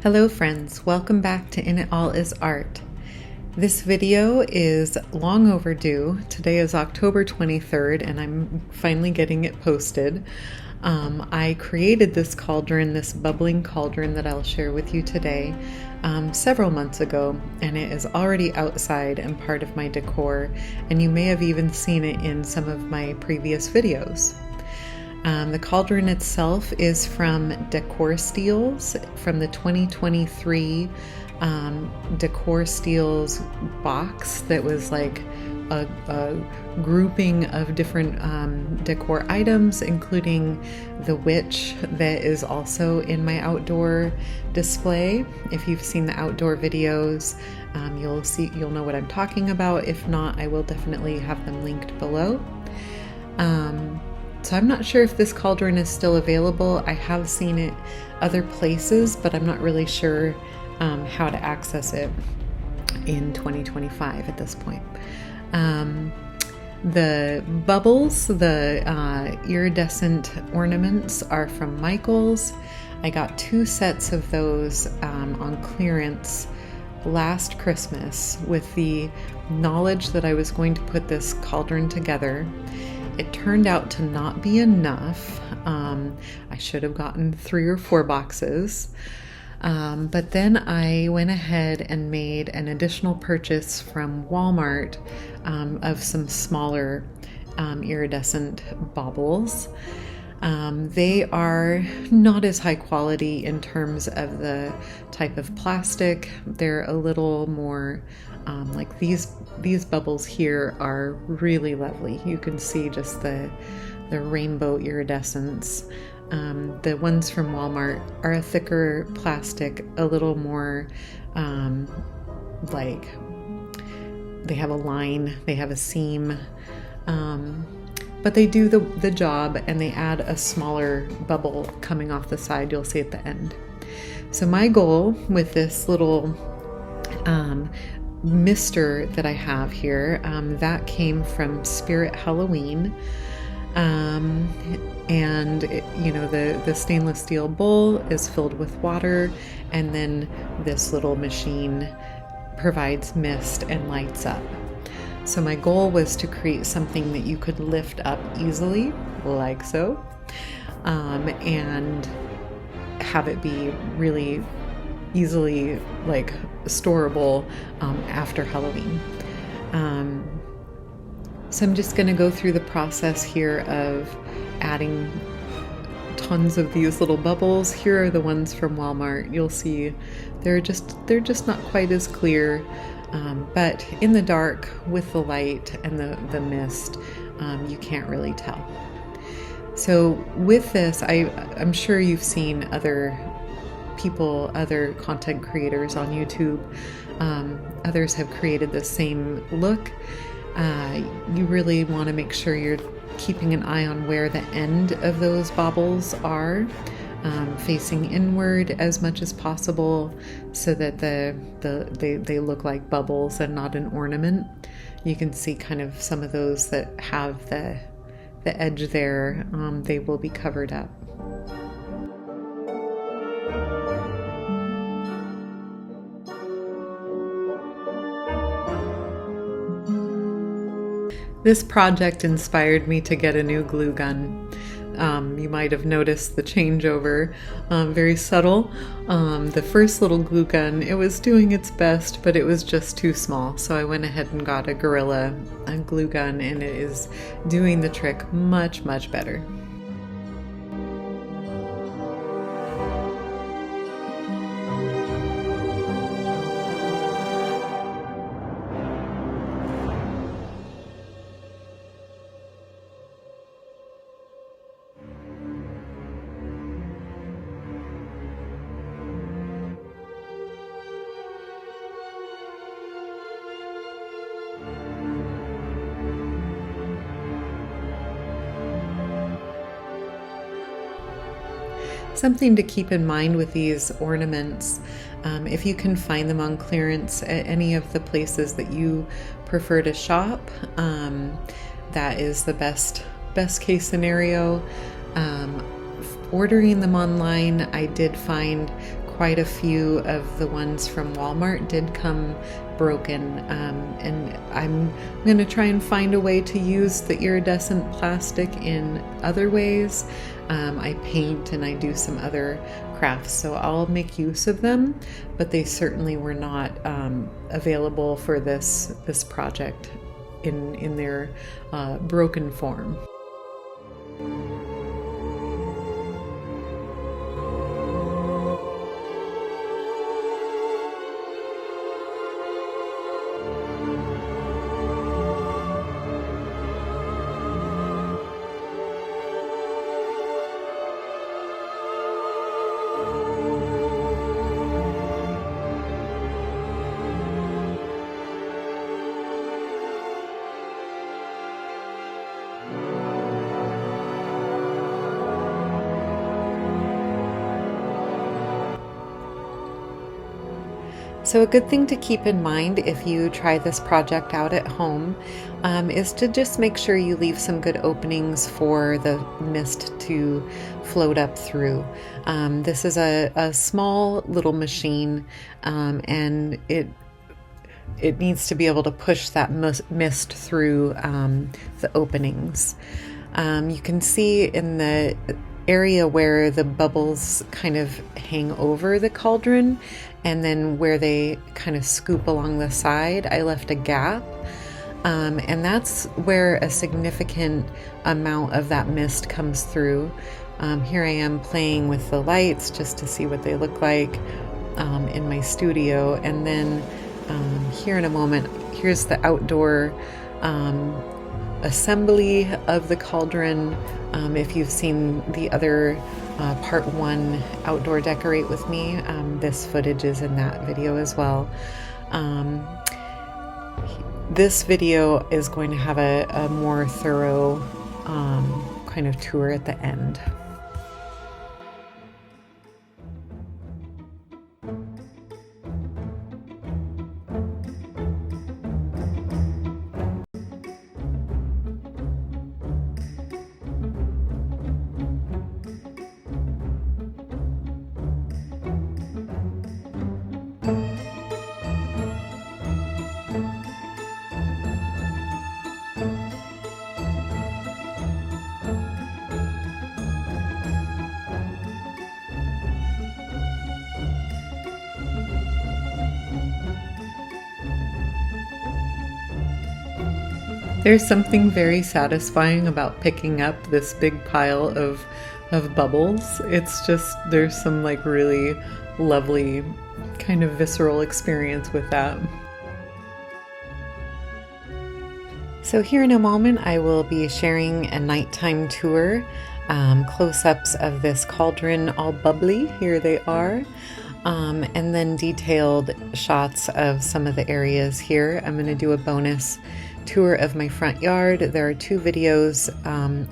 Hello friends, welcome back to In It All Is Art. This video is long overdue. Today is October 23rd and I'm finally getting it posted. I created this cauldron, this bubbling cauldron that I'll share with you today several months ago, and it is already outside and part of my decor, and you may have even seen it in some of my previous videos. The cauldron itself is from Decor Steels, from the 2023 Decor Steels box that was like a grouping of different decor items, including the witch that is also in my outdoor display. If you've seen the outdoor videos, you'll know what I'm talking about. If not, I will definitely have them linked below. So I'm not sure if this cauldron is still available. I have seen it other places, but I'm not really sure how to access it in 2025 at this point. The bubbles, the iridescent ornaments are from Michaels. I got 2 sets of those on clearance last Christmas with the knowledge that I was going to put this cauldron together. It turned out to not be enough. I should have gotten 3 or 4 boxes. But then I went ahead and made an additional purchase from Walmart of some smaller iridescent baubles. They are not as high quality in terms of the type of plastic. They're a little more like these bubbles here are really lovely. You can see just the rainbow iridescence. The ones from Walmart are a thicker plastic, a little more like they have a line, they have a seam, but they do the job, and they add a smaller bubble coming off the side. You'll see at the end. So my goal with this little mister that I have here, that came from Spirit Halloween. And the stainless steel bowl is filled with water, and then this little machine provides mist and lights up. So my goal was to create something that you could lift up easily, like so, and have it be really easily like storable after Halloween. So I'm just going to go through the process here of adding tons of these little bubbles. Here are the ones from Walmart. You'll see they're just not quite as clear, but in the dark with the light and the mist, you can't really tell. So with this, I'm sure you've seen other people, other content creators on YouTube. Others have created the same look. You really want to make sure you're keeping an eye on where the end of those baubles are, facing inward as much as possible, so that they look like bubbles and not an ornament. You can see kind of some of those that have the edge there, they will be covered up. This project inspired me to get a new glue gun. You might have noticed the changeover, very subtle. The first little glue gun, it was doing its best, but it was just too small. So I went ahead and got a Gorilla glue gun, and it is doing the trick much, much better. Something to keep in mind with these ornaments, if you can find them on clearance at any of the places that you prefer to shop, that is the best case scenario. Ordering them online, I did find quite a few of the ones from Walmart did come broken, and I'm going to try and find a way to use the iridescent plastic in other ways. I paint and I do some other crafts, so I'll make use of them, but they certainly were not available for this project in their broken form. So a good thing to keep in mind if you try this project out at home is to just make sure you leave some good openings for the mist to float up through. This is a small little machine, and it needs to be able to push that mist through the openings. You can see in the area where the bubbles kind of hang over the cauldron, and then where they kind of scoop along the side, I left a gap. And that's where a significant amount of that mist comes through. Here I am playing with the lights just to see what they look like in my studio. And then here in a moment, here's the outdoor assembly of the cauldron. If you've seen the other part 1 outdoor decorate with me, this footage is in that video as well. This video is going to have a more thorough kind of tour at the end. There's something very satisfying about picking up this big pile of bubbles. It's just, there's some like really lovely kind of visceral experience with that. So here in a moment I will be sharing a nighttime tour, close-ups of this cauldron, all bubbly, here they are. And then detailed shots of some of the areas here. I'm going to do a bonus tour of my front yard. There are 2 videos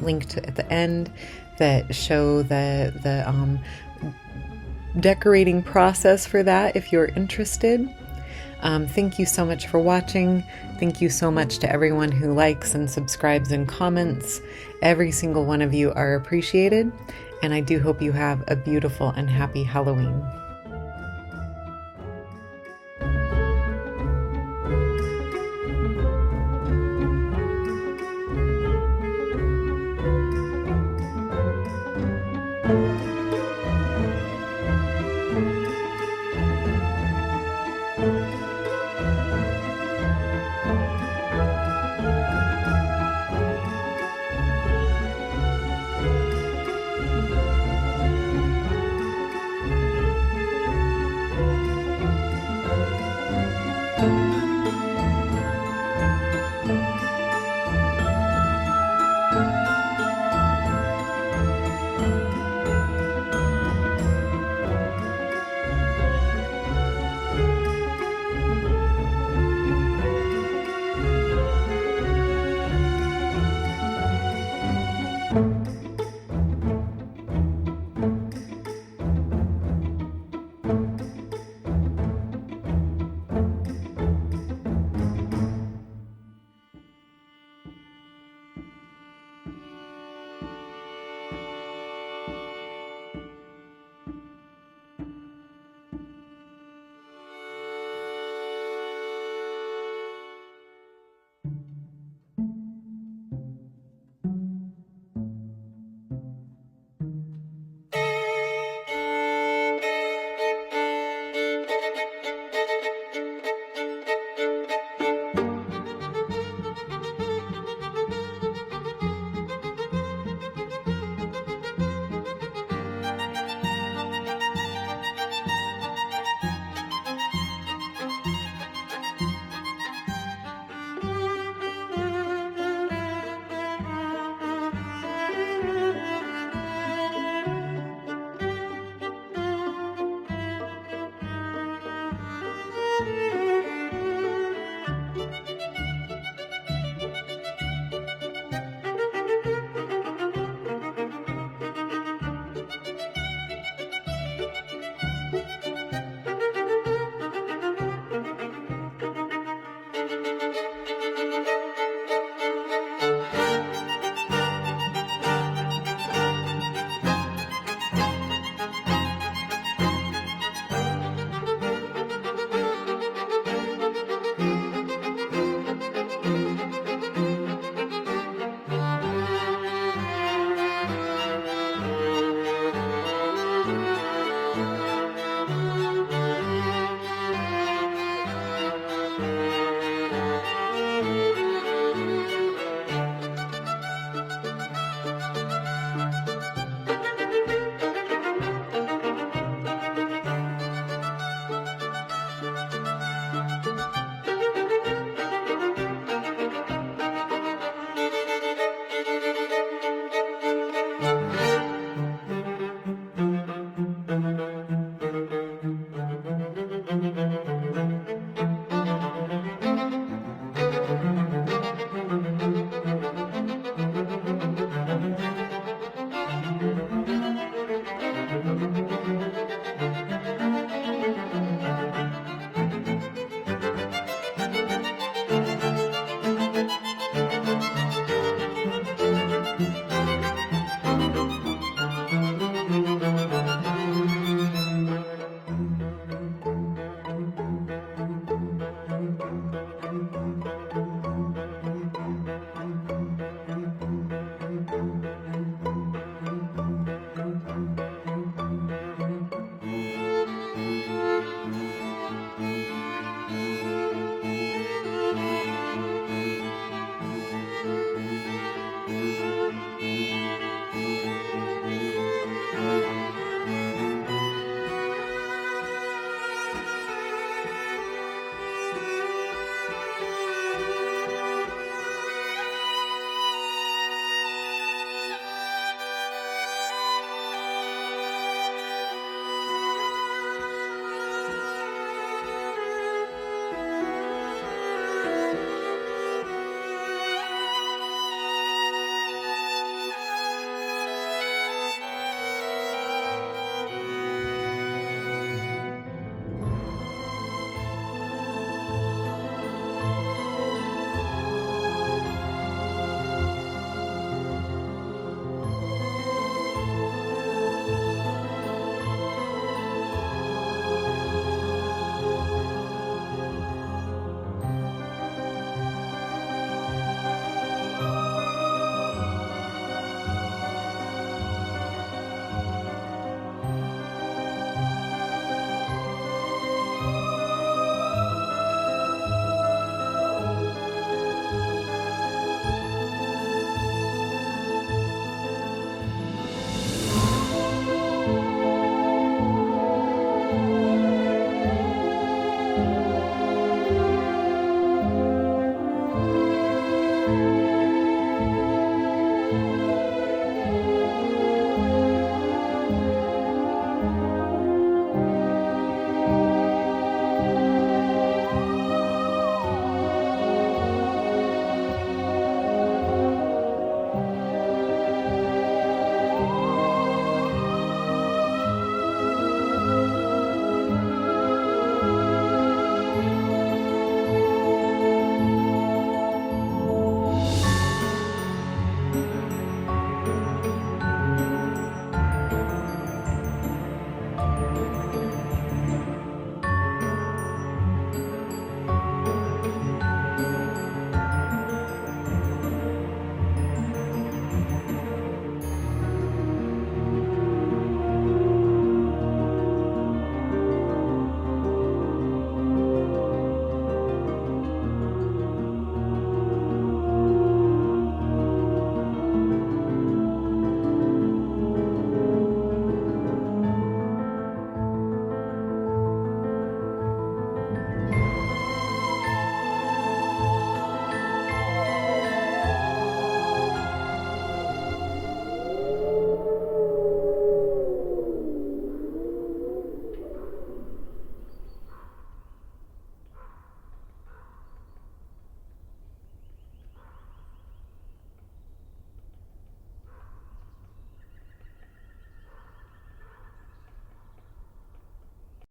linked at the end that show the decorating process for that if you're interested. Thank you so much for watching. Thank you so much to everyone who likes and subscribes and comments. Every single one of you are appreciated, and I do hope you have a beautiful and happy Halloween.